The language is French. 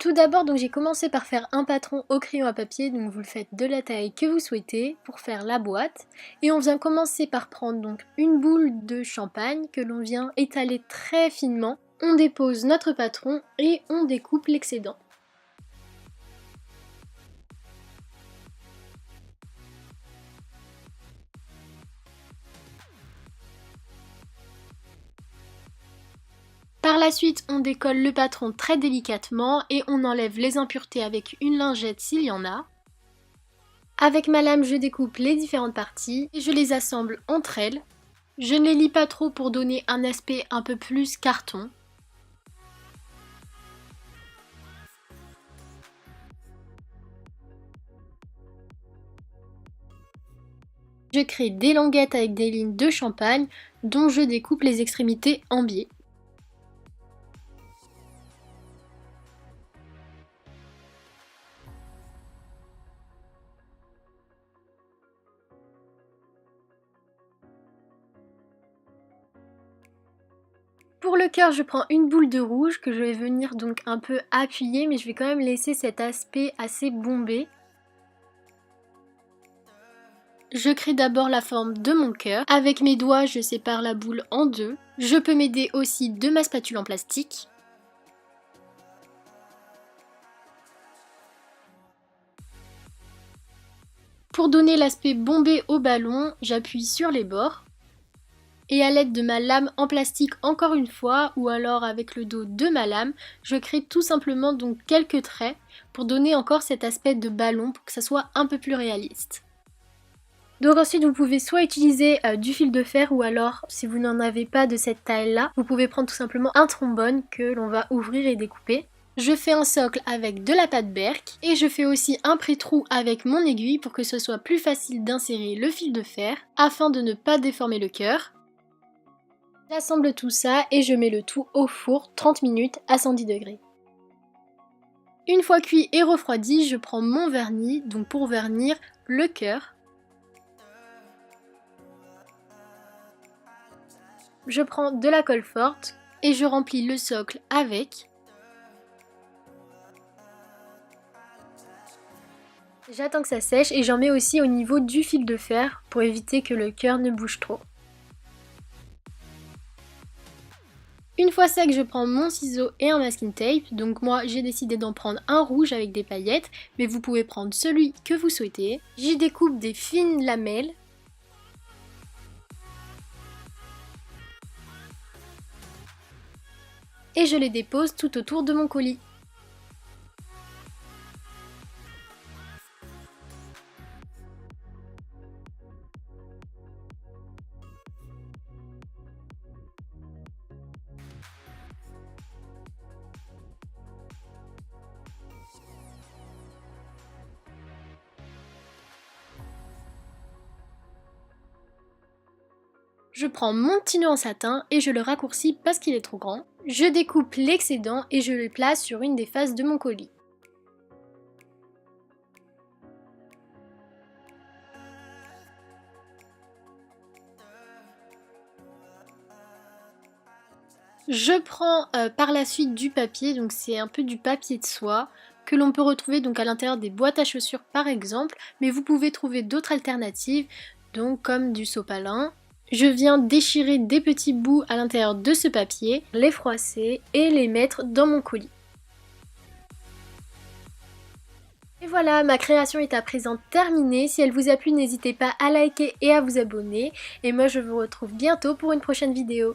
Tout d'abord, donc j'ai commencé par faire un patron au crayon à papier, donc vous le faites de la taille que vous souhaitez pour faire la boîte. Et on vient commencer par prendre donc une boule de champagne que l'on vient étaler très finement. On dépose notre patron et on découpe l'excédent. Par la suite, on décolle le patron très délicatement et on enlève les impuretés avec une lingette s'il y en a. Avec ma lame, je découpe les différentes parties et je les assemble entre elles. Je ne les lie pas trop pour donner un aspect un peu plus carton. Je crée des languettes avec des lignes de champagne dont je découpe les extrémités en biais. Pour le cœur, je prends une boule de rouge que je vais venir donc un peu appuyer, mais je vais quand même laisser cet aspect assez bombé. Je crée d'abord la forme de mon cœur. Avec mes doigts, je sépare la boule en deux. Je peux m'aider aussi de ma spatule en plastique. Pour donner l'aspect bombé au ballon, j'appuie sur les bords. Et à l'aide de ma lame en plastique encore une fois, ou alors avec le dos de ma lame, je crée tout simplement donc quelques traits pour donner encore cet aspect de ballon pour que ça soit un peu plus réaliste. Donc ensuite vous pouvez soit utiliser du fil de fer ou alors si vous n'en avez pas de cette taille là, vous pouvez prendre tout simplement un trombone que l'on va ouvrir et découper. Je fais un socle avec de la pâte berk et je fais aussi un pré-trou avec mon aiguille pour que ce soit plus facile d'insérer le fil de fer afin de ne pas déformer le cœur. J'assemble tout ça et je mets le tout au four 30 minutes à 110 degrés. Une fois cuit et refroidi, je prends mon vernis, donc pour vernir le cœur. Je prends de la colle forte et je remplis le socle avec. J'attends que ça sèche et j'en mets aussi au niveau du fil de fer pour éviter que le cœur ne bouge trop. Une fois sec, je prends mon ciseau et un masking tape. Donc moi, j'ai décidé d'en prendre un rouge avec des paillettes, mais vous pouvez prendre celui que vous souhaitez. J'y découpe des fines lamelles. Et je les dépose tout autour de mon colis. Je prends mon petit nœud en satin et je le raccourcis parce qu'il est trop grand. Je découpe l'excédent et je le place sur une des faces de mon colis. Je prends par la suite du papier, donc c'est un peu du papier de soie que l'on peut retrouver donc à l'intérieur des boîtes à chaussures par exemple, mais vous pouvez trouver d'autres alternatives, donc comme du sopalin. Je viens déchirer des petits bouts à l'intérieur de ce papier, les froisser et les mettre dans mon colis. Et voilà, ma création est à présent terminée. Si elle vous a plu, n'hésitez pas à liker et à vous abonner. Et moi je vous retrouve bientôt pour une prochaine vidéo.